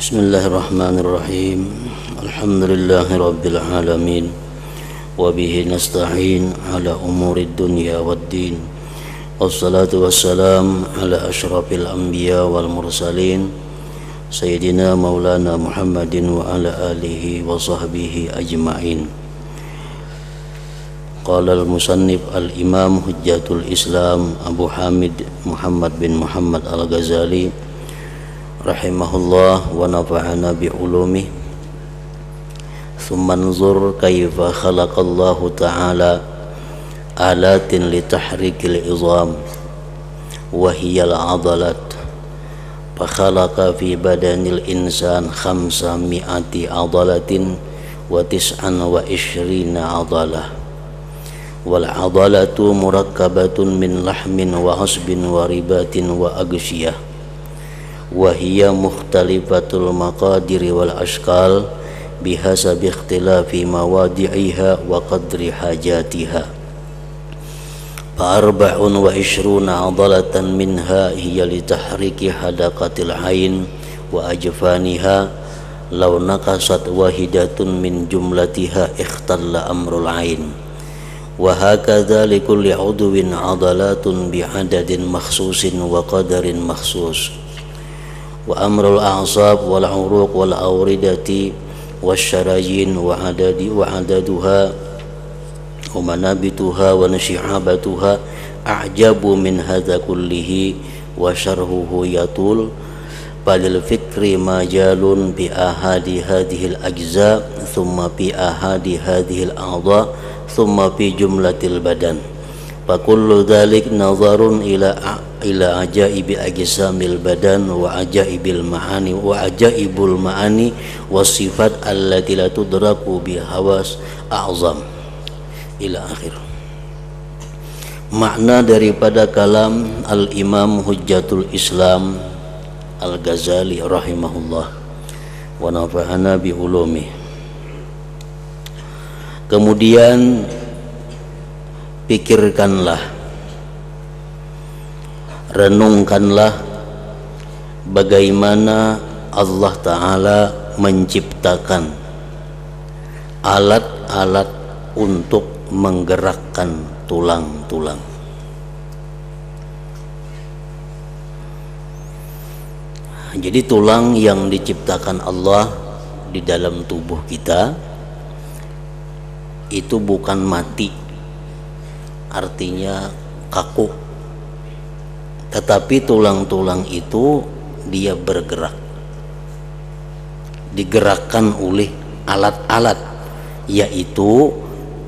Bismillahirrahmanirrahim. Alhamdulillahi rabbil alamin. Wa bihi nasta'in ala umurid dunya waddin. Wassalatu wassalam ala asyrafil anbiya wal mursalin Sayyidina maulana Muhammadin wa ala alihi wa sahbihi ajma'in. Qala al-musannif al-imam hujjatul islam Abu Hamid Muhammad bin Muhammad al-Ghazali rahimahullah wa nafa'ana bi'ulumih. Thumma anzur kaifa khalaqallahu ta'ala alatin li tahrikil izam wa hiya al-'adalat fa khalaqa fi badanil insan 500 'adalatin wa 29 'adalah wal 'adalatu murakkabatun min lahmin wa 'asbin wa ribatin wa agsyiyah wa hiya mukhtalifatul maqadiri wal ashkal bihasabi ikhtilafi mawadi'iha wa qadri hajatiha. Fa 24 'adalatan minha hiya li tahriki hadaqatil ain wa ajfaniha law naqasat wahidatun min jumlatiha ikhtalla amrul ain wa hakadha li kulli 'udwin 'adalatun bi 'adadin makhsusin wa qadarin makhsus. Wa amrul a'sab wal 'uruq wal awridati wasyarayin wa adaduha wa manabituha wa nasyi'abatuha a'jabu min hadza kullihi wa syarhuhu yatul balil fikri majalun bi ahadi hadhil ajza thumma bi ahadi hadhil a'dha thumma bi jumlatil badan fa kullu dzalik nazarun ila ajaibi ajsamil badan wa ajaibul ma'ani wasifat allati la tudraku bi hawas a'zam ila akhir. Makna daripada kalam al-imam hujjatul islam al-Ghazali rahimahullah wa nafa'ana bi ulumi. Kemudian pikirkanlah, renungkanlah bagaimana Allah Ta'ala menciptakan alat-alat untuk menggerakkan tulang-tulang. Jadi tulang yang diciptakan Allah di dalam tubuh kita itu bukan mati, artinya kaku, tetapi tulang-tulang itu dia bergerak, digerakkan oleh alat-alat, yaitu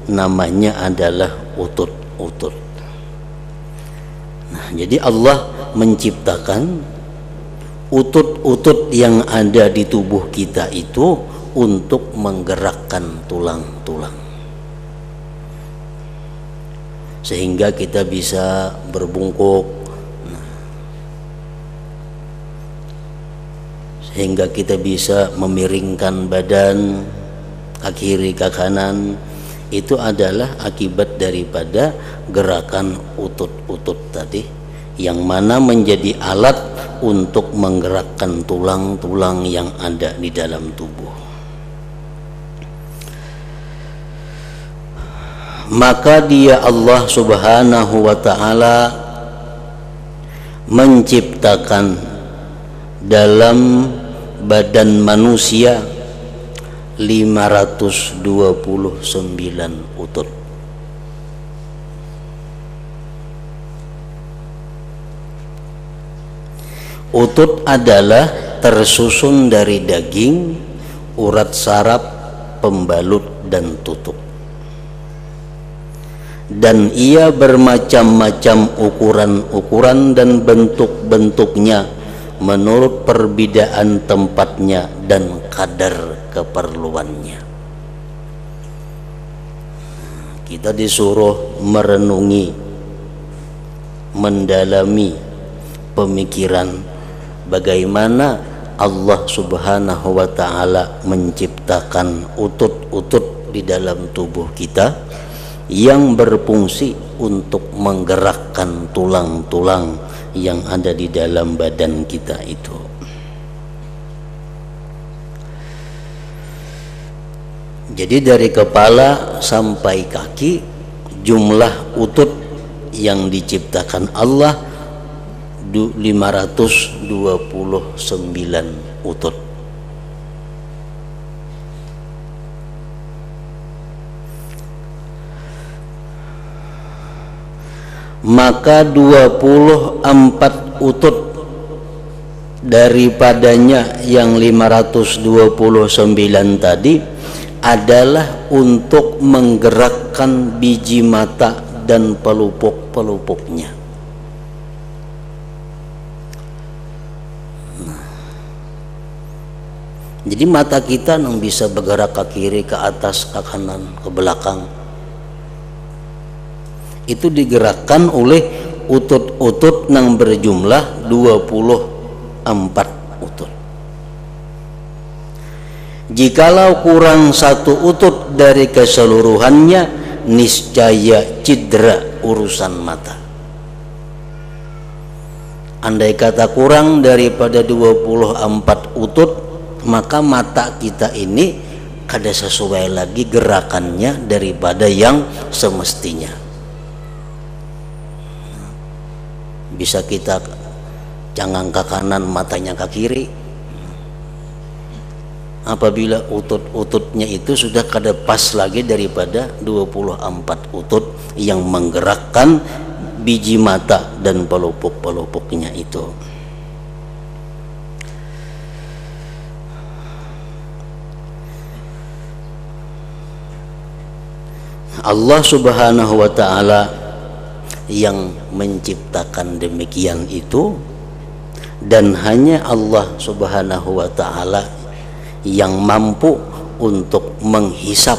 namanya adalah utut-utut. Nah, jadi Allah menciptakan utut-utut yang ada di tubuh kita itu untuk menggerakkan tulang-tulang, sehingga kita bisa berbungkuk, sehingga kita bisa memiringkan badan ke kiri ke kanan. Itu adalah akibat daripada gerakan utut-utut tadi, yang mana menjadi alat untuk menggerakkan tulang-tulang yang ada di dalam tubuh. Maka dia Allah subhanahu wa ta'ala menciptakan dalam badan manusia 529 utut. Utut adalah tersusun dari daging, urat saraf, pembalut dan tutuk. Dan ia bermacam-macam ukuran-ukuran dan bentuk-bentuknya menurut perbedaan tempatnya dan kadar keperluannya. Kita disuruh merenungi, mendalami pemikiran bagaimana Allah subhanahu wa ta'ala menciptakan utut-utut di dalam tubuh kita yang berfungsi untuk menggerakkan tulang-tulang yang ada di dalam badan kita itu. Jadi dari kepala sampai kaki jumlah utut yang diciptakan Allah 529 utut. Maka 24 utut daripadanya yang 529 tadi adalah untuk menggerakkan biji mata dan pelupuk-pelupuknya. Jadi mata kita yang bisa bergerak ke kiri, ke atas, ke kanan, ke belakang, itu digerakkan oleh utut-utut yang berjumlah 24 utut. Jikalau kurang satu utut dari keseluruhannya, niscaya cedera urusan mata. Andai kata kurang daripada 24 utut, maka mata kita ini kada sesuai lagi gerakannya daripada yang semestinya. Bisa kita jangan ke kanan, matanya ke kiri. Apabila utut-ututnya itu sudah kada pas lagi daripada 24 utut yang menggerakkan biji mata dan pelupuk-pelupuknya itu. Allah Subhanahu wa ta'ala yang menciptakan demikian itu, dan hanya Allah Subhanahu wa ta'ala yang mampu untuk menghisap,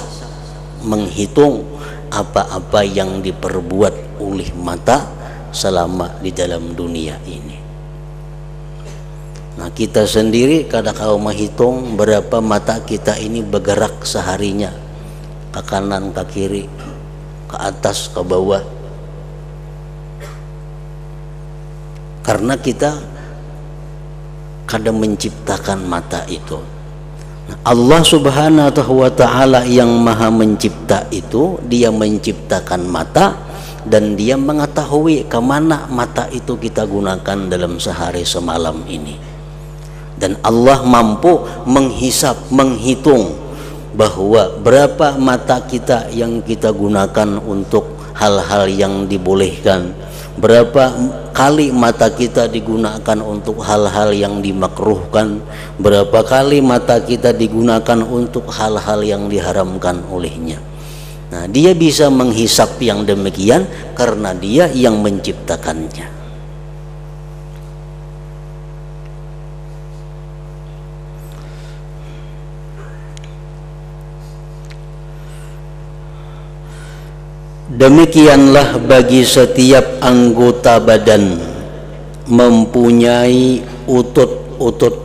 menghitung apa-apa yang diperbuat oleh mata selama di dalam dunia ini. Nah, kita sendiri kadang kau menghitung berapa mata kita ini bergerak seharinya, ke kanan, ke kiri, ke atas, ke bawah. Karena kita kadang menciptakan mata itu. Allah Subhanahu wa ta'ala yang maha mencipta itu, dia menciptakan mata dan dia mengetahui kemana mata itu kita gunakan dalam sehari semalam ini. Dan Allah mampu menghisap, menghitung bahwa berapa mata kita yang kita gunakan untuk hal-hal yang dibolehkan, berapa kali mata kita digunakan untuk hal-hal yang dimakruhkan, berapa kali mata kita digunakan untuk hal-hal yang diharamkan olehnya. Nah, dia bisa menghisap yang demikian karena dia yang menciptakannya. Demikianlah bagi setiap anggota badan mempunyai utut-utut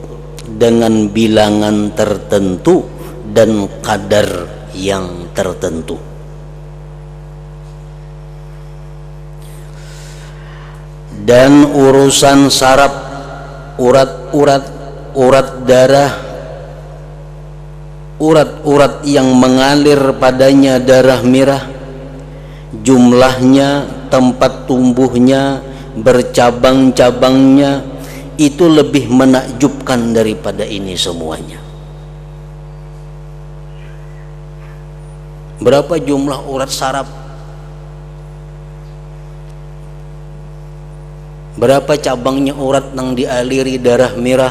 dengan bilangan tertentu dan kadar yang tertentu. Dan urusan saraf, urat darah, urat-urat yang mengalir padanya darah merah, jumlahnya, tempat tumbuhnya, bercabang-cabangnya, itu lebih menakjubkan daripada ini semuanya. Berapa jumlah urat saraf? Berapa cabangnya urat yang dialiri darah merah?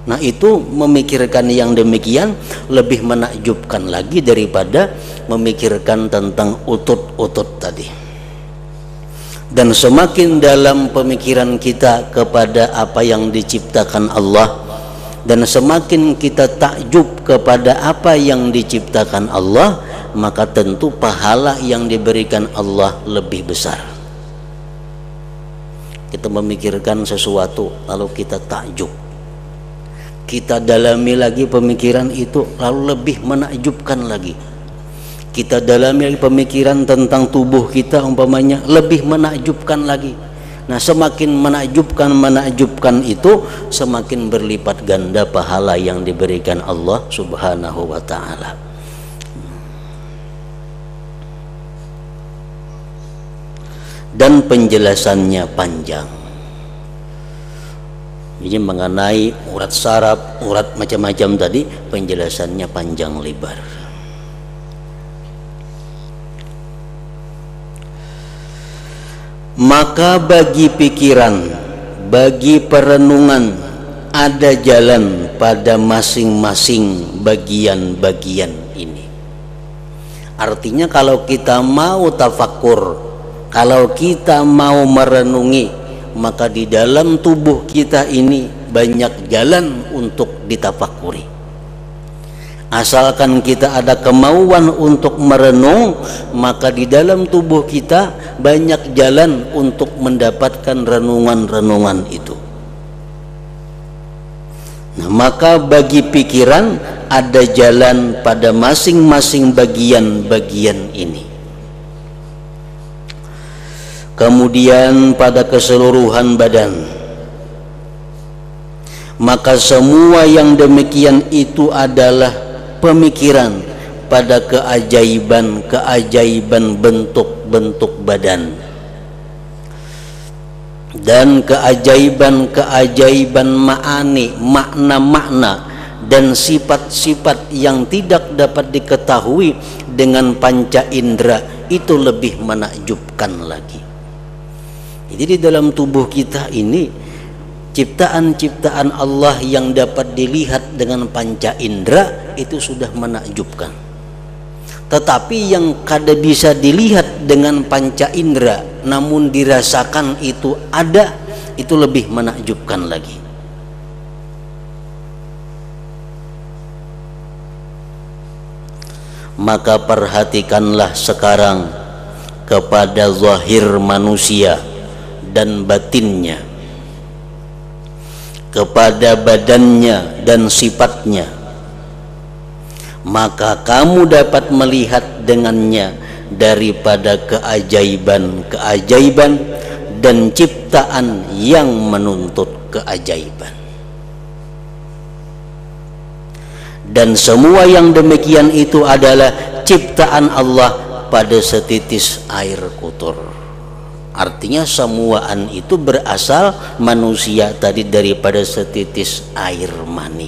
Nah, itu memikirkan yang demikian lebih menakjubkan lagi daripada memikirkan tentang utut-utut tadi. Dan semakin dalam pemikiran kita kepada apa yang diciptakan Allah, dan semakin kita takjub kepada apa yang diciptakan Allah, maka tentu pahala yang diberikan Allah lebih besar. Kita memikirkan sesuatu lalu kita takjub, kita dalami lagi pemikiran itu lalu lebih menakjubkan lagi. Kita dalami lagi pemikiran tentang tubuh kita umpamanya lebih menakjubkan lagi. Nah, semakin menakjubkan itu, semakin berlipat ganda pahala yang diberikan Allah Subhanahu wa taala. Dan penjelasannya panjang. Jadi mengenai urat saraf, urat macam-macam tadi, penjelasannya panjang lebar. Maka bagi pikiran, bagi perenungan, ada jalan pada masing-masing bagian-bagian ini. Artinya kalau kita mau tafakkur, kalau kita mau merenungi, maka di dalam tubuh kita ini banyak jalan untuk ditafakuri. Asalkan kita ada kemauan untuk merenung, maka di dalam tubuh kita banyak jalan untuk mendapatkan renungan-renungan itu. Nah, maka bagi pikiran ada jalan pada masing-masing bagian-bagian ini. Kemudian pada keseluruhan badan, maka semua yang demikian itu adalah pemikiran pada keajaiban-keajaiban bentuk-bentuk badan dan keajaiban-keajaiban ma'ani, makna-makna dan sifat-sifat yang tidak dapat diketahui dengan panca indera, itu lebih menakjubkan lagi. Jadi di dalam tubuh kita ini ciptaan-ciptaan Allah yang dapat dilihat dengan panca indera itu sudah menakjubkan. Tetapi yang kada bisa dilihat dengan panca indera namun dirasakan itu ada, itu lebih menakjubkan lagi. Maka perhatikanlah sekarang kepada zahir manusia dan batinnya, kepada badannya dan sifatnya, maka kamu dapat melihat dengannya daripada keajaiban-keajaiban dan ciptaan yang menuntut keajaiban. Dan semua yang demikian itu adalah ciptaan Allah pada setitis air kotor. Artinya semuaan itu berasal manusia tadi daripada setitis air mani,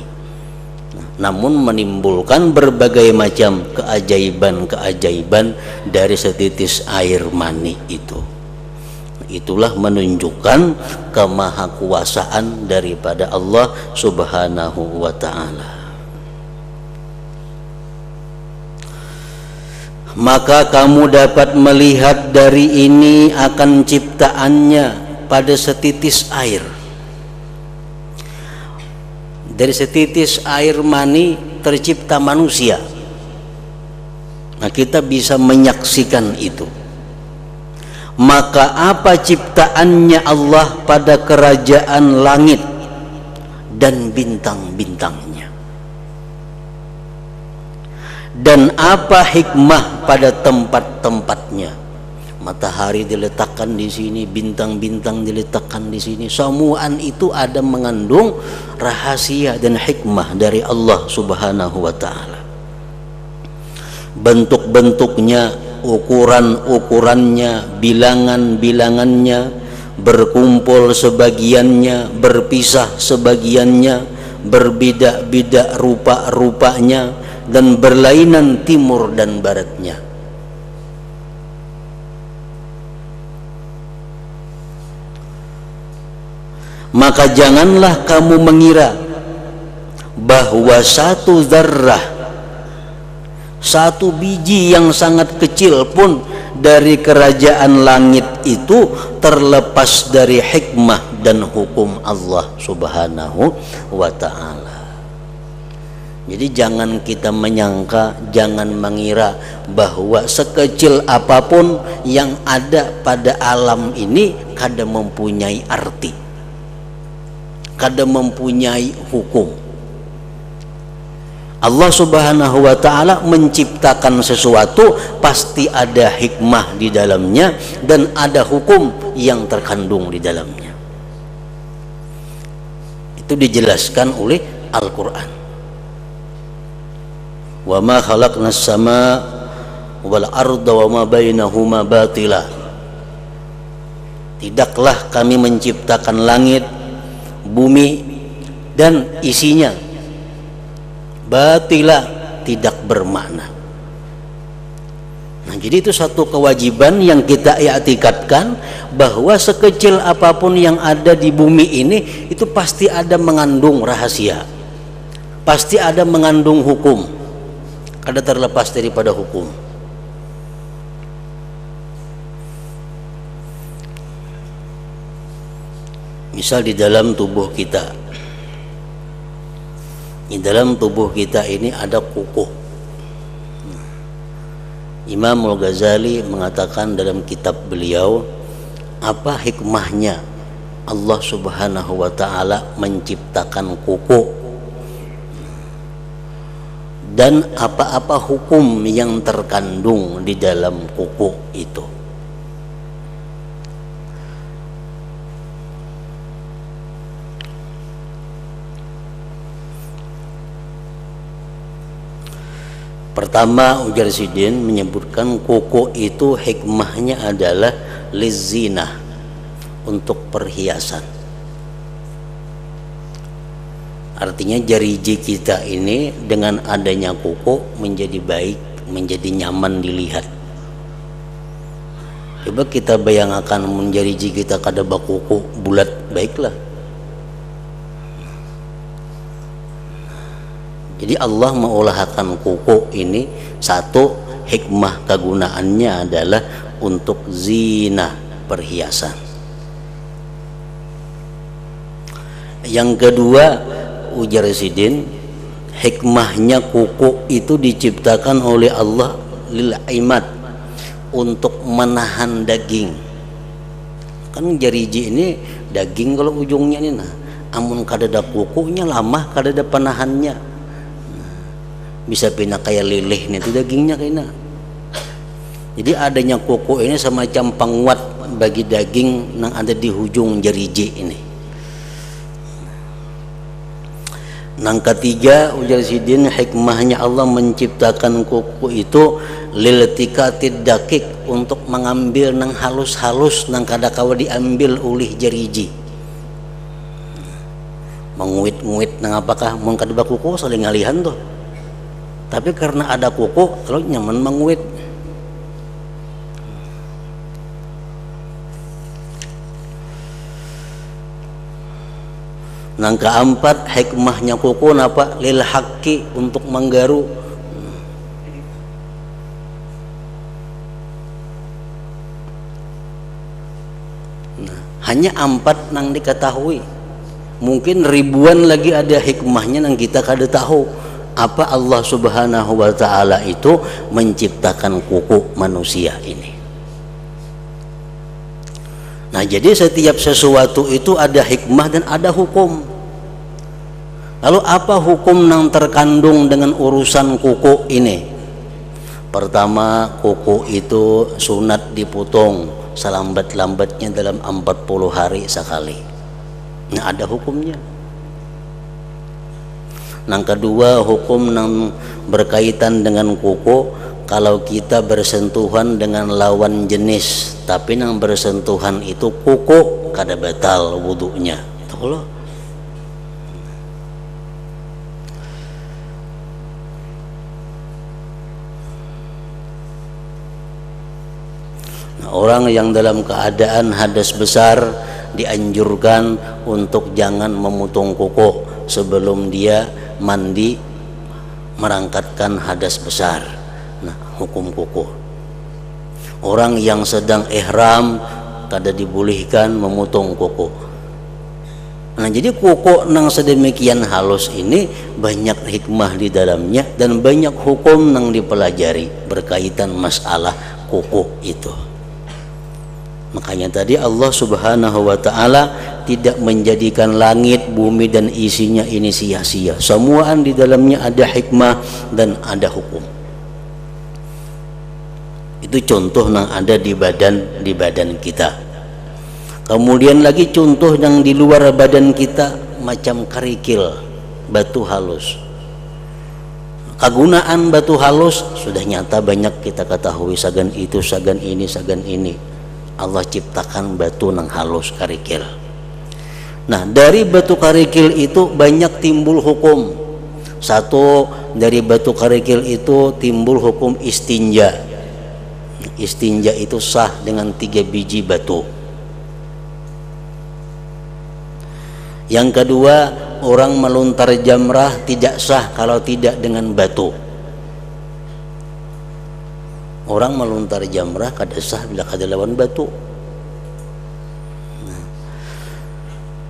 namun menimbulkan berbagai macam keajaiban-keajaiban dari setitis air mani itu. Itulah menunjukkan kemahakuasaan daripada Allah Subhanahu wa ta'ala. Maka kamu dapat melihat dari ini akan ciptaannya pada setitis air. Dari setitis air mani tercipta manusia. Nah, kita bisa menyaksikan itu. Maka apa ciptaannya Allah pada kerajaan langit dan bintang-bintangnya? Dan apa hikmah pada tempat-tempatnya? Matahari diletakkan di sini, bintang-bintang diletakkan di sini. Semuaan itu ada mengandung rahasia dan hikmah dari Allah Subhanahu wa ta'ala. Bentuk-bentuknya, ukuran-ukurannya, bilangan-bilangannya, berkumpul sebagiannya, berpisah sebagiannya, berbeda-beda rupa-rupanya, dan berlainan timur dan baratnya. Maka janganlah kamu mengira bahwa satu zarrah, satu biji yang sangat kecil pun dari kerajaan langit itu terlepas dari hikmah dan hukum Allah Subhanahu wa ta'ala. Jadi jangan kita menyangka, jangan mengira bahwa sekecil apapun yang ada pada alam ini kada mempunyai arti, kada mempunyai hukum. Allah Subhanahu wa ta'ala menciptakan sesuatu pasti ada hikmah di dalamnya dan ada hukum yang terkandung di dalamnya. Itu dijelaskan oleh Al-Quran. Wa ma khalaqnas sama wal arda wa ma bainahuma batila. Tidaklah kami menciptakan langit, bumi dan isinya batila, tidak bermakna. Nah, jadi itu satu kewajiban yang kita i'tikadkan, bahwa sekecil apapun yang ada di bumi ini itu pasti ada mengandung rahasia, pasti ada mengandung hukum, kada terlepas daripada hukum. Misal di dalam tubuh kita, di dalam tubuh kita ini ada kuku. Imam Al-Ghazali mengatakan dalam kitab beliau, apa hikmahnya Allah Subhanahu wa ta'ala menciptakan kuku, dan apa-apa hukum yang terkandung di dalam kuku itu. Pertama, ujar Sidin menyebutkan kuku itu hikmahnya adalah lizinah, untuk perhiasan. Artinya jariji kita ini dengan adanya kuku menjadi baik, menjadi nyaman dilihat. Coba kita bayangkan menjariji kita kada bakuku bulat, baiklah. Jadi Allah mengolahkan kuku ini, satu hikmah kegunaannya adalah untuk zina, perhiasan. Yang kedua, ujar Sidin, hikmahnya kuku itu diciptakan oleh Allah lil imad, untuk menahan daging. Kan jariji ini daging kalau ujungnya ini, nah amun kada ada kukunya lama kada ada penahannya, bisa pindah kayak lilih nih, itu dagingnya kayaknya. Jadi adanya kuku ini semacam penguat bagi daging yang ada di ujung jariji ini. Yang ketiga, ujar Sidin, hikmahnya Allah menciptakan kuku itu liltikatid dakik, untuk mengambil nang halus-halus nang kada kawa diambil oleh jariji. Menguit-nguit nang apakah mun kada bakuku saling ngalihan tuh. Tapi karena ada kuku, kalau nyaman menguit. Yang keempat, hikmahnya kuku napa? Lil haqqi, untuk menggaru. Nah, hanya 4 nang diketahui. Mungkin ribuan lagi ada hikmahnya yang kita kada tahu. Apa Allah Subhanahu wa ta'ala itu menciptakan kuku manusia ini. Nah, jadi setiap sesuatu itu ada hikmah dan ada hukum. Lalu apa hukum yang terkandung dengan urusan kuku ini? Pertama, kuku itu sunat dipotong selambat-lambatnya dalam 40 hari sekali. Nah, ada hukumnya. Yang kedua, hukum yang berkaitan dengan kuku, kalau kita bersentuhan dengan lawan jenis tapi yang bersentuhan itu kuku, kada batal wudunya. Tahu loh. Nah, orang yang dalam keadaan hadas besar dianjurkan untuk jangan memotong kuku sebelum dia mandi merangkatkan hadas besar. Nah, hukum kuku. Orang yang sedang ihram kada dibolehkan memotong kuku. Nah, jadi kuku nang sedemikian halus ini banyak hikmah di dalamnya dan banyak hukum nang dipelajari berkaitan masalah kuku itu. Makanya tadi Allah Subhanahu wa ta'ala tidak menjadikan langit, bumi dan isinya ini sia-sia. Semuaan di dalamnya ada hikmah dan ada hukum. Itu contoh yang ada di badan kita. Kemudian lagi contoh yang di luar badan kita, macam kerikil, batu halus. Kegunaan batu halus sudah nyata banyak kita ketahui, sagan itu, sagan ini, sagan ini. Allah ciptakan batu nang halus kerikil. Nah, dari batu kerikil itu banyak timbul hukum. Satu, dari batu kerikil itu timbul hukum istinja. Istinja itu sah dengan 3 biji batu. Yang kedua, orang melontar jamrah tidak sah kalau tidak dengan batu. Orang melontar jamrah kada sah bila kada lawan batu.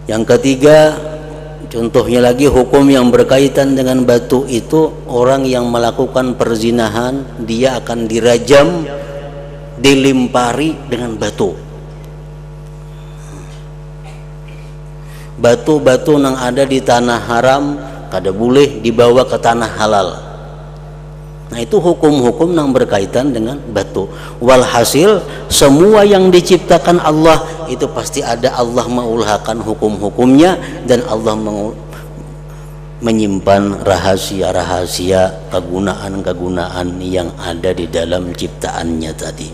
Yang ketiga, contohnya lagi hukum yang berkaitan dengan batu itu, orang yang melakukan perzinahan dia akan dirajam, dilimpari dengan batu. Batu-batu yang ada di tanah haram kada boleh dibawa ke tanah halal. Nah, itu hukum-hukum yang berkaitan dengan batu. Walhasil semua yang diciptakan Allah itu pasti ada Allah mengulhakan hukum-hukumnya, dan Allah menyimpan rahasia-rahasia kegunaan-kegunaan yang ada di dalam ciptaannya tadi.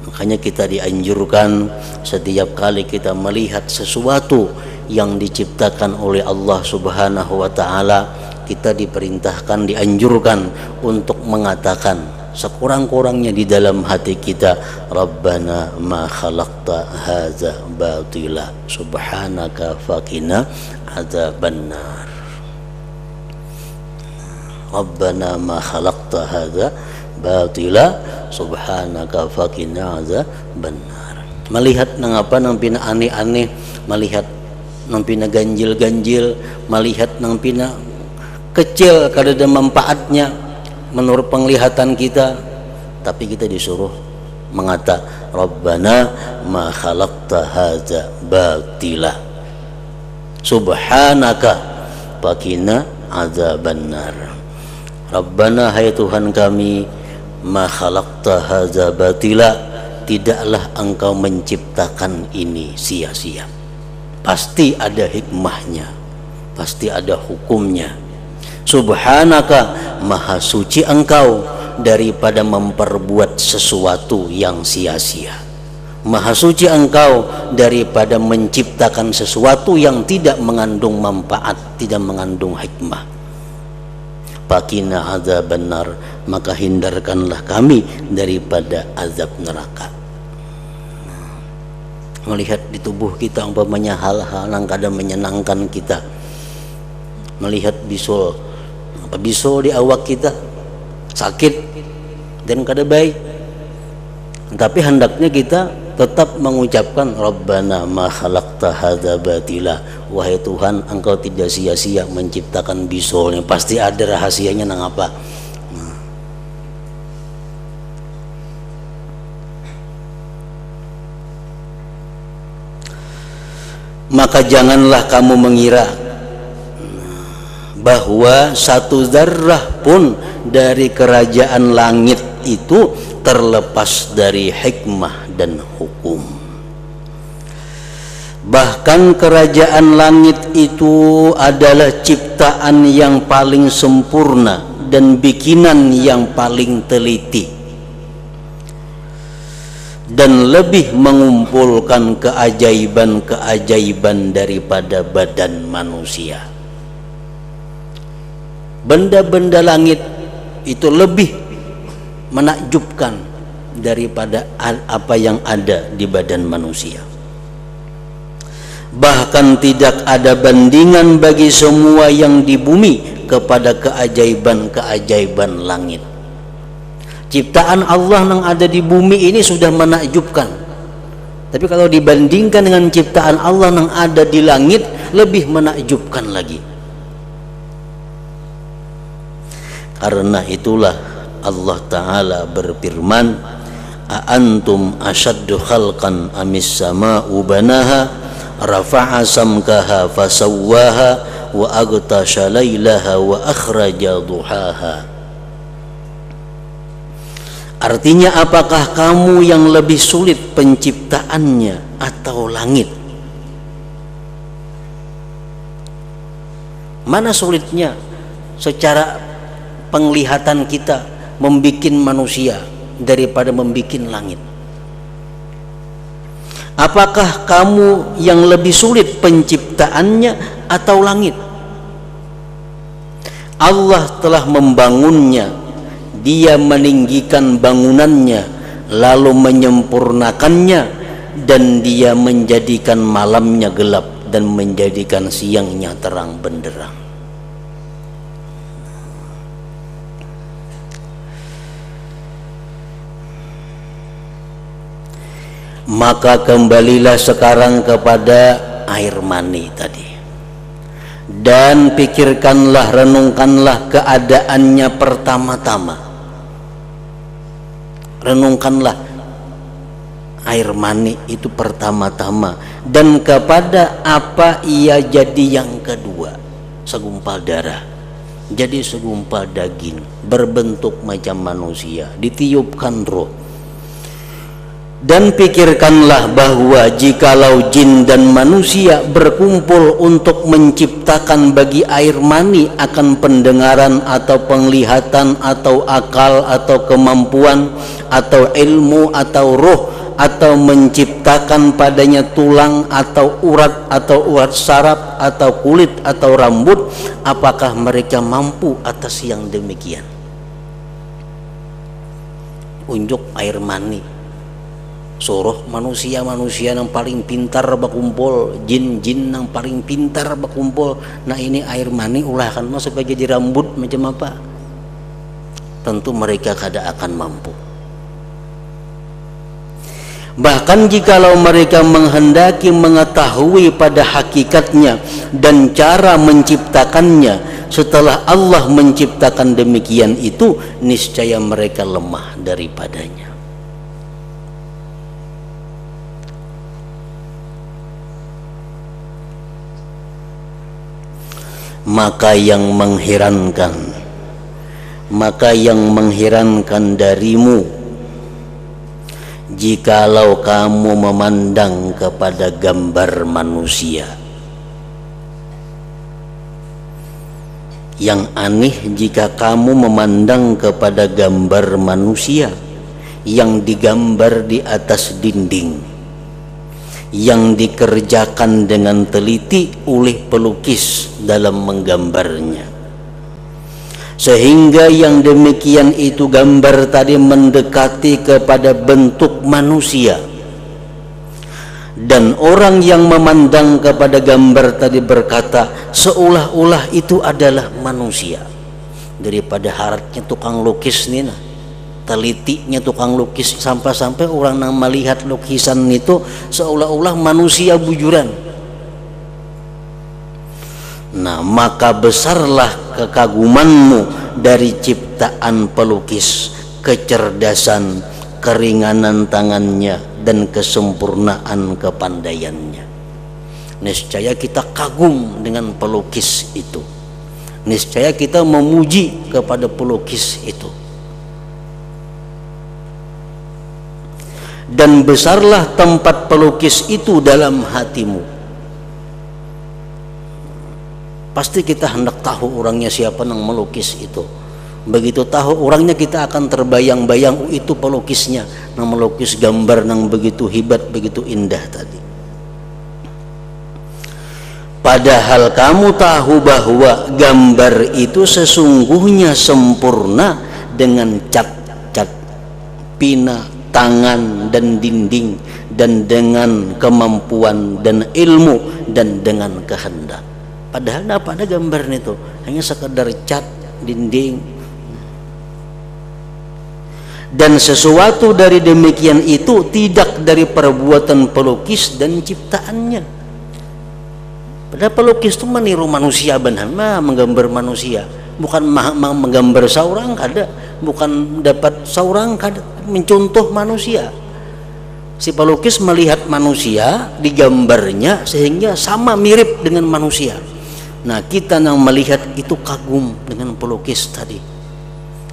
Makanya kita dianjurkan setiap kali kita melihat sesuatu yang diciptakan oleh Allah Subhanahu wa ta'ala, kita diperintahkan, dianjurkan untuk mengatakan sekurang-kurangnya di dalam hati kita, Rabbana ma khalaqta hadza batila subhanaka faqina adzabannar. Rabbana ma khalaqta hadza batila subhanaka faqina adzabannar. Melihat nang apa nang pina aneh-aneh, melihat nang pina ganjil-ganjil, melihat nang pina kecil kada ada manfaatnya menurut penglihatan kita, tapi kita disuruh mengata Rabbana ma khalaqta hadza batila subhanaka faqina adzabannar. Rabbana, hai Tuhan kami, ma khalaqta hadza batila, tidaklah engkau menciptakan ini sia-sia. Pasti ada hikmahnya, pasti ada hukumnya. Subhanaka, maha suci engkau daripada memperbuat sesuatu yang sia-sia. Maha suci engkau daripada menciptakan sesuatu yang tidak mengandung manfaat, tidak mengandung hikmah. Faqina adzabannar, maka hindarkanlah kami daripada azab neraka. Melihat di tubuh kita umpamanya hal-hal yang kadang menyenangkan kita, melihat bisul di awak kita sakit dan kada baik, tapi hendaknya kita tetap mengucapkan Rabbana ma khalaqta hadza batila, wahai Tuhan engkau tidak sia-sia menciptakan bisulnya, pasti ada rahasianya nang apa. Maka janganlah kamu mengira bahwa satu zarrah pun dari kerajaan langit itu terlepas dari hikmah dan hukum. Bahkan kerajaan langit itu adalah ciptaan yang paling sempurna dan bikinan yang paling teliti, dan lebih mengumpulkan keajaiban-keajaiban daripada badan manusia. Benda-benda langit itu lebih menakjubkan daripada apa yang ada di badan manusia. Bahkan tidak ada bandingan bagi semua yang di bumi kepada keajaiban-keajaiban langit. Ciptaan Allah yang ada di bumi ini sudah menakjubkan, tapi kalau dibandingkan dengan ciptaan Allah yang ada di langit, lebih menakjubkan lagi. Karena itulah Allah Ta'ala berfirman, a antum ashaddu khalqan amis sama'u banaha rafa'a samkaha fasawwaha wa aghtasha lailaha wa akhraja duhaha. Artinya, apakah kamu yang lebih sulit penciptaannya atau langit? Mana sulitnya secara penglihatan kita membikin manusia daripada membikin langit? Apakah kamu yang lebih sulit penciptaannya atau langit? Allah telah membangunnya, Dia meninggikan bangunannya, lalu menyempurnakannya, dan Dia menjadikan malamnya gelap dan menjadikan siangnya terang benderang. Maka kembalilah sekarang kepada air mani tadi, dan pikirkanlah, renungkanlah keadaannya pertama-tama. Renungkanlah air mani itu pertama-tama, dan kepada apa ia jadi yang kedua. Segumpal darah jadi segumpal daging, berbentuk macam manusia, ditiupkan roh. Dan pikirkanlah bahwa jikalau jin dan manusia berkumpul untuk menciptakan bagi air mani akan pendengaran atau penglihatan atau akal atau kemampuan atau ilmu atau roh, atau menciptakan padanya tulang atau urat saraf atau kulit atau rambut, apakah mereka mampu atas yang demikian? Unjuk air mani, suruh manusia yang paling pintar berkumpul, jin yang paling pintar berkumpul. Nah, ini air mani ulah akan masuk jadi rambut macam apa? Tentu mereka kada akan mampu. Bahkan jikalau mereka menghendaki mengetahui pada hakikatnya dan cara menciptakannya setelah Allah menciptakan demikian itu, niscaya mereka lemah daripadanya. Maka yang mengherankan darimu, jikalau kamu memandang kepada gambar manusia. Yang aneh jika kamu memandang kepada gambar manusia yang digambar di atas dinding, yang dikerjakan dengan teliti oleh pelukis dalam menggambarnya, sehingga yang demikian itu gambar tadi mendekati kepada bentuk manusia, dan orang yang memandang kepada gambar tadi berkata seolah-olah itu adalah manusia. Daripada haratnya tukang lukis nih, telitinya tukang lukis, sampai-sampai orang yang melihat lukisan itu seolah-olah manusia bujuran. Nah, maka besarlah kekagumanmu dari ciptaan pelukis, kecerdasan, keringanan tangannya, dan kesempurnaan kepandaiannya. Niscaya kita kagum dengan pelukis itu. Niscaya kita memuji kepada pelukis itu. Dan besarlah tempat pelukis itu dalam hatimu. Pasti kita hendak tahu orangnya siapa yang melukis itu. Begitu tahu orangnya, kita akan terbayang-bayang, itu pelukisnya yang melukis gambar yang begitu hebat, begitu indah tadi. Padahal kamu tahu bahwa gambar itu sesungguhnya sempurna dengan cat-cat, pina, tangan dan dinding, dan dengan kemampuan dan ilmu dan dengan kehendak. Padahal apa ada gambar itu hanya sekedar cat dinding. Dan sesuatu dari demikian itu tidak dari perbuatan pelukis dan ciptaannya. Padahal pelukis itu meniru manusia benar, menggambar manusia. bukan menggambar saurang kada, bukan dapat saurang kada, mencontoh manusia. Si pelukis melihat manusia digambarnya sehingga sama mirip dengan manusia. Nah, kita yang melihat itu kagum dengan pelukis tadi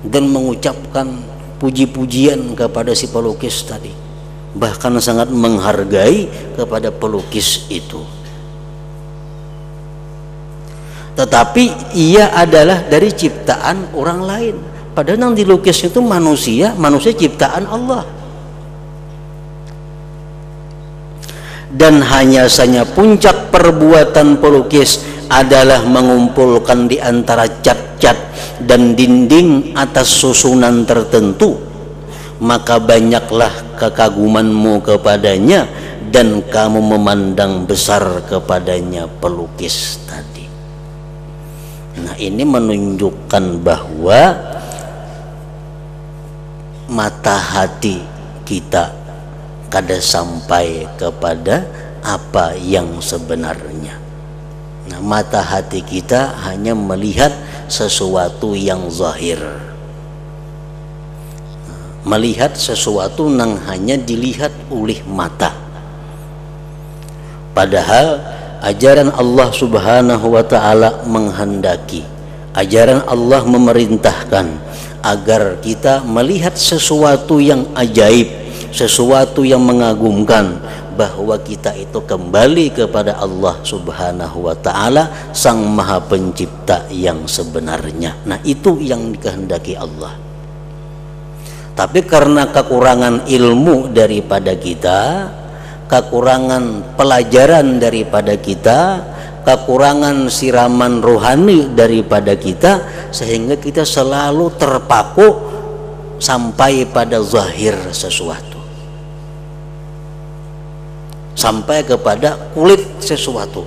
dan mengucapkan puji-pujian kepada si pelukis tadi, bahkan sangat menghargai kepada pelukis itu. Tetapi ia adalah dari ciptaan orang lain, padahal yang dilukis itu manusia ciptaan Allah. Dan hanya saja puncak perbuatan pelukis adalah mengumpulkan di antara cat-cat dan dinding atas susunan tertentu, maka banyaklah kekagumanmu kepadanya dan kamu memandang besar kepadanya pelukis tadi. Nah, ini menunjukkan bahwa mata hati kita kada sampai kepada apa yang sebenarnya. Nah, mata hati kita hanya melihat sesuatu yang zahir, melihat sesuatu yang hanya dilihat oleh mata. Padahal ajaran Allah Subhanahu wa ta'ala menghendaki, ajaran Allah memerintahkan agar kita melihat sesuatu yang ajaib, sesuatu yang mengagumkan, bahwa kita itu kembali kepada Allah Subhanahu wa ta'ala, Sang Maha Pencipta yang sebenarnya. Nah, itu yang dikehendaki Allah. Tapi karena kekurangan ilmu daripada kita, kekurangan pelajaran daripada kita, kekurangan siraman rohani daripada kita, sehingga kita selalu terpaku sampai pada zahir sesuatu, sampai kepada kulit sesuatu.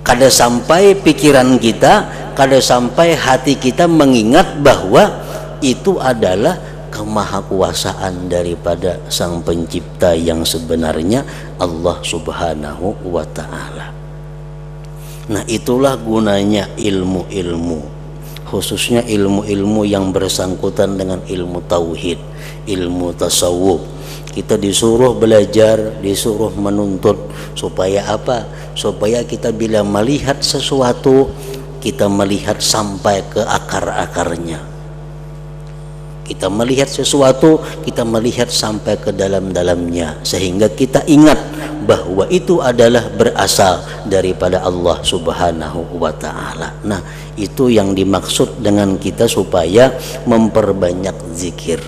Kada sampai pikiran kita, kada sampai hati kita mengingat bahwa itu adalah kemahakuasaan daripada Sang Pencipta yang sebenarnya, Allah Subhanahu wa ta'ala. Nah, itulah gunanya ilmu-ilmu, khususnya ilmu-ilmu yang bersangkutan dengan ilmu tauhid, ilmu tasawuf. Kita disuruh belajar, disuruh menuntut, supaya apa? Supaya kita bila melihat sesuatu, kita melihat sampai ke akar-akarnya. Kita melihat sesuatu, kita melihat sampai ke dalam-dalamnya, sehingga kita ingat bahwa itu adalah berasal daripada Allah Subhanahu wa ta'ala. Nah, itu yang dimaksud dengan kita supaya memperbanyak zikir.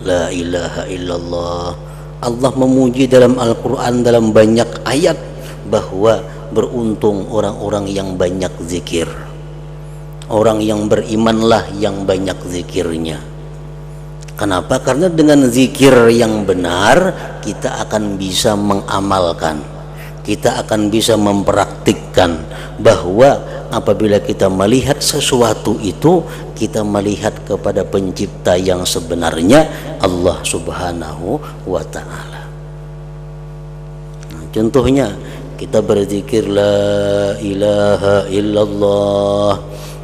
La ilaha illallah. Allah memuji dalam Al-Quran dalam banyak ayat bahwa beruntung orang-orang yang banyak zikir. Orang yang berimanlah yang banyak zikirnya. Kenapa? Karena dengan zikir yang benar kita akan bisa mengamalkan, kita akan bisa mempraktikkan bahwa apabila kita melihat sesuatu itu, kita melihat kepada Pencipta yang sebenarnya, Allah Subhanahu wa ta'ala. Nah, contohnya kita berzikir la ilaha illallah.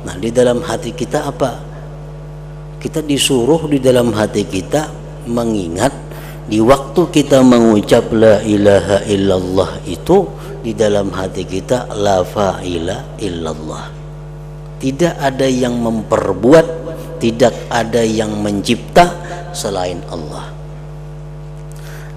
Nah, di dalam hati kita apa? Kita disuruh di dalam hati kita mengingat, di waktu kita mengucap la ilaha illallah itu, di dalam hati kita la fa'ila illallah. Tidak ada yang memperbuat, tidak ada yang mencipta selain Allah.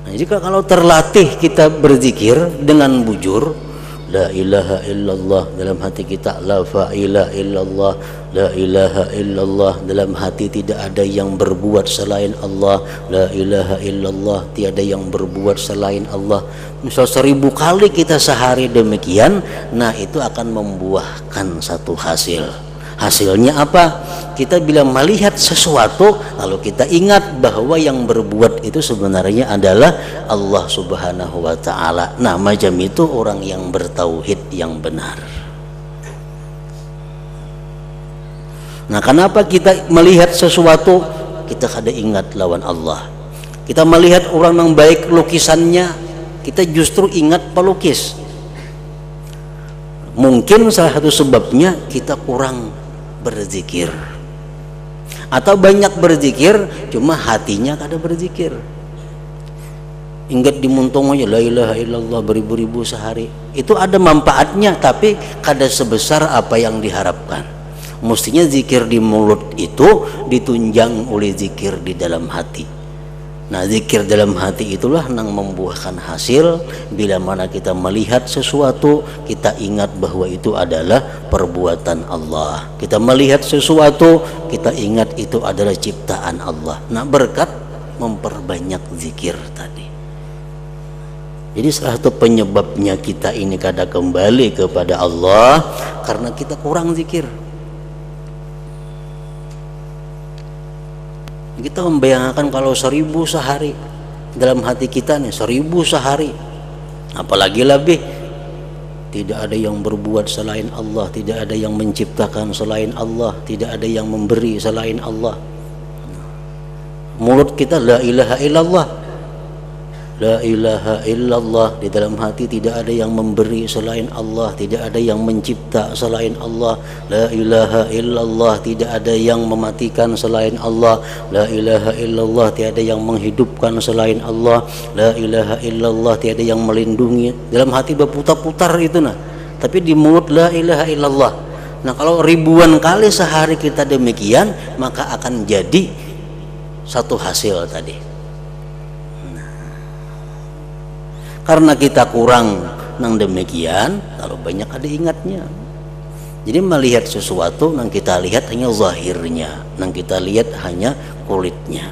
Nah, jika kalau terlatih kita berzikir dengan bujur la ilaha illallah, dalam hati kita la fa'ila illallah, la ilaha illallah, dalam hati tidak ada yang berbuat selain Allah, la ilaha illallah, tiada yang berbuat selain Allah. Misal 1000 kali kita sehari demikian, nah itu akan membuahkan satu hasil. Hasilnya apa? Kita bila melihat sesuatu, lalu kita ingat bahwa yang berbuat itu sebenarnya adalah Allah Subhanahu wa ta'ala. Nah, macam itu orang yang bertauhid yang benar. Nah, kenapa kita melihat sesuatu kita kada ingat lawan Allah? Kita melihat orang yang baik lukisannya, kita justru ingat pelukis. Mungkin salah satu sebabnya kita kurang berzikir, atau banyak berzikir cuma hatinya kada berzikir. Ingat dimuntung aja la ilaha illallah beribu-ribu sehari, itu ada manfaatnya tapi kada sebesar apa yang diharapkan. Mestinya zikir di mulut itu ditunjang oleh zikir di dalam hati. Nah, zikir dalam hati itulah yang membuahkan hasil. Bila mana kita melihat sesuatu, kita ingat bahwa itu adalah perbuatan Allah. Kita melihat sesuatu, kita ingat itu adalah ciptaan Allah. Nah, berkat memperbanyak zikir tadi. Jadi salah satu penyebabnya kita ini kada kembali kepada Allah karena kita kurang zikir. Kita membayangkan kalau 1000 sehari dalam hati kita nih, 1000 sehari, apalagi lebih. Tidak ada yang berbuat selain Allah, tidak ada yang menciptakan selain Allah, tidak ada yang memberi selain Allah. Mulut kita la ilaha illallah, la ilaha illallah. Di dalam hati tidak ada yang memberi selain Allah, tidak ada yang mencipta selain Allah. La ilaha illallah, tidak ada yang mematikan selain Allah. La ilaha illallah, tiada yang menghidupkan selain Allah. La ilaha illallah, tiada yang melindungi. Dalam hati berputar-putar itu nah, tapi di mulut la ilaha illallah. Nah, kalau ribuan kali sehari kita demikian, maka akan jadi satu hasil tadi. Karena kita kurang nang demikian, kalau banyak ada ingatnya. Jadi melihat sesuatu nang kita lihat hanya zahirnya, nang kita lihat hanya kulitnya.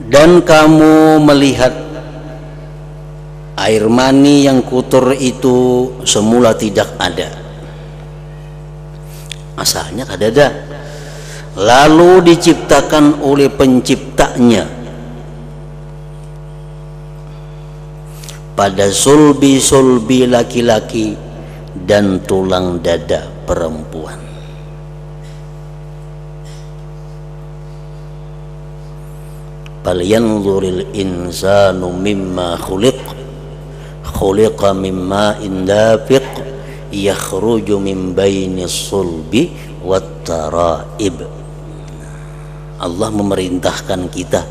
Dan kamu melihat air mani yang kotor itu semula tidak ada. Asalnya kada ada, lalu diciptakan oleh penciptanya pada sulbi laki-laki dan tulang dada perempuan. Falyanzuril insanu mimma khuliqa mimma indafiq yakhruju min bainis sulbi wat taraib. Allah memerintahkan kita,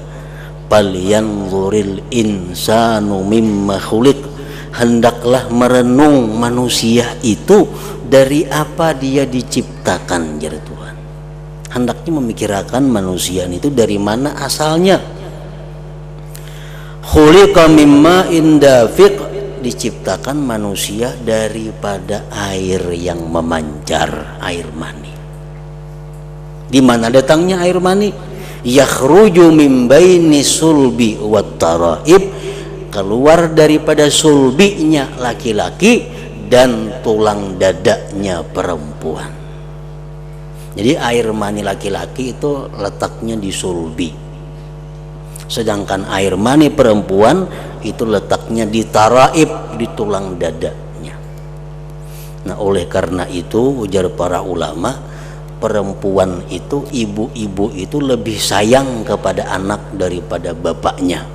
falyanzuril insanu mimma khuliq, hendaklah merenung manusia itu dari apa dia diciptakan, jari Tuhan. Hendaknya memikirkan manusia itu dari mana asalnya. Khuliqa mimma indafiq, diciptakan manusia daripada air yang memancar, air mani. Di mana datangnya air mani? Yakhruju min baini sulbi wat taraib, keluar daripada sulbinya laki-laki dan tulang dadanya perempuan. Jadi air mani laki-laki itu letaknya di sulbi, sedangkan air mani perempuan itu letaknya di taraib, di tulang dadanya. Nah, oleh karena itu ujar para ulama, perempuan itu, ibu-ibu itu lebih sayang kepada anak daripada bapaknya.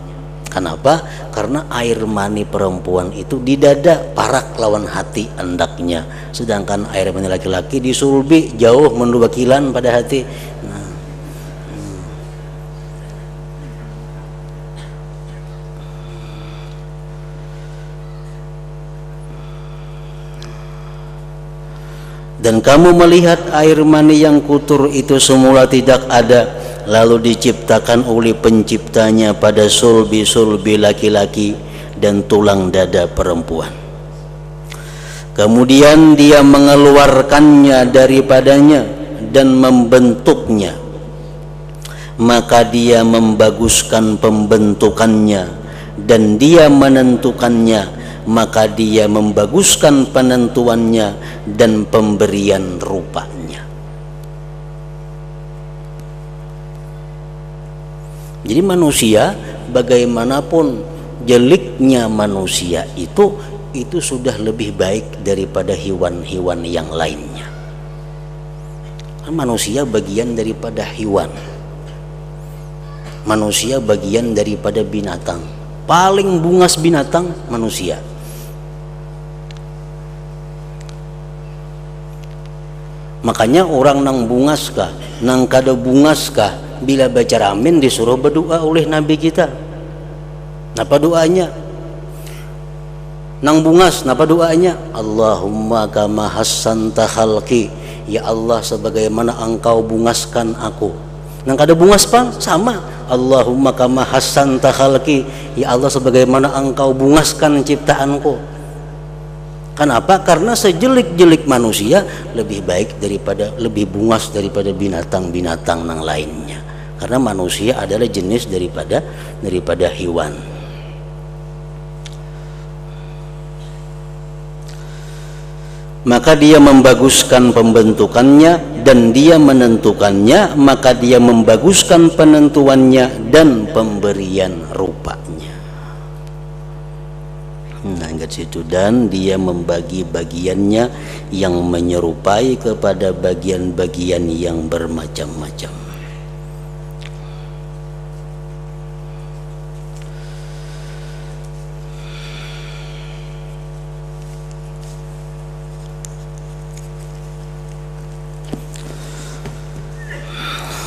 Kenapa? Karena air mani perempuan itu di dada, parak lawan hati hendaknya, sedangkan air mani laki-laki di sulbi, jauh menurut wakilan pada hati. Dan kamu melihat air mani yang kotor itu semula tidak ada, lalu diciptakan oleh penciptanya pada sulbi laki-laki dan tulang dada perempuan. Kemudian dia mengeluarkannya daripadanya dan membentuknya, maka dia membaguskan pembentukannya, dan dia menentukannya, maka dia membaguskan penentuannya dan pemberian rupanya. Jadi manusia, bagaimanapun jeleknya manusia itu sudah lebih baik daripada hewan-hewan yang lainnya. Manusia bagian daripada hewan. Manusia bagian daripada binatang. Paling bungas binatang manusia. Makanya orang nang bungas kah, nang kada bungas kah, bila baca ramin disuruh berdoa oleh Nabi kita. Napa doanya? Nang bungas, napa doanya? Allahumma kama hassanta khalqi, ya Allah sebagaimana engkau bungaskan aku. Nang kada bungas pang sama, Allahumma kama hassanta khalqi, ya Allah sebagaimana engkau bungaskan ciptaanku. Kenapa? Karena sejelik-jelik manusia lebih baik daripada, lebih bungas daripada binatang-binatang nang lainnya. Karena manusia adalah jenis daripada hewan. Maka dia membaguskan pembentukannya dan dia menentukannya, maka dia membaguskan penentuannya dan pemberian rupanya. Nah, ingat situ, dan dia membagi bagiannya yang menyerupai kepada bagian-bagian yang bermacam-macam.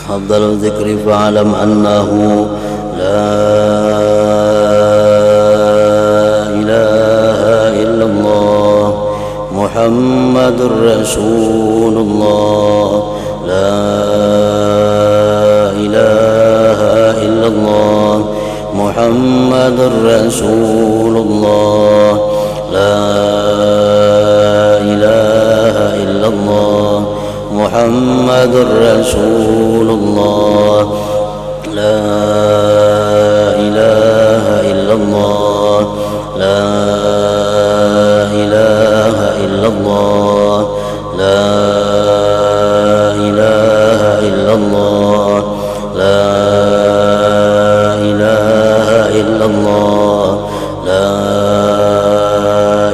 Afdalul dzikri fa'alam annahu la ilaha illallah Muhammadur Rasulullah, la ilaha illallah Muhammadur Rasulullah, la ilaha illallah Muhammadur Rasulullah, la ilaha illallah, la ilaha illallah, la ilaha illallah, la ilaha illallah, la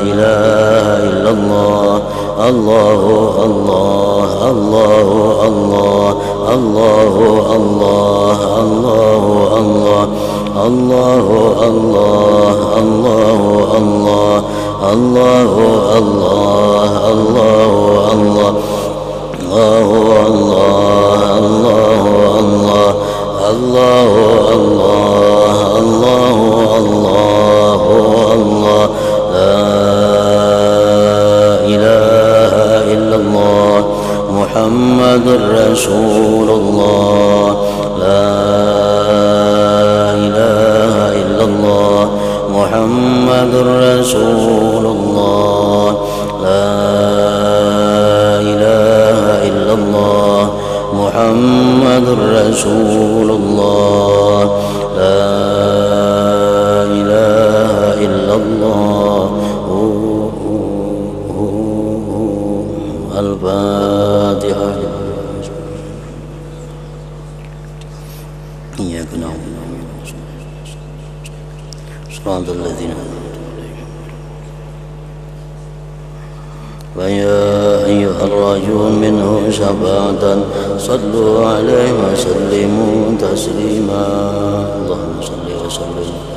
ilaha illallah. Allahu Allah, Allahu Allah, Allahu Allah, Allahu Allah, Allahu Allah, Allahu Allah, Allahu Allah, Allahu Allah, Allahu Allah, Allahu Allah, Allahu Allah, Allahu Allah, la ilaha illallah Muhammadur Rasulullah, la ilaha illallah Muhammadur Rasulullah, la ilaha illallah Muhammadur Rasulullah, la ilaha illallah. Al-Fatihah. Iyyaka na'budu wa iyyaka nasta'in. Shiratal ladzina wa ya ayyuhar rajiun minhu syafa'atan sallu alaihi wa sallimu taslima. Allahumma salli wa sallim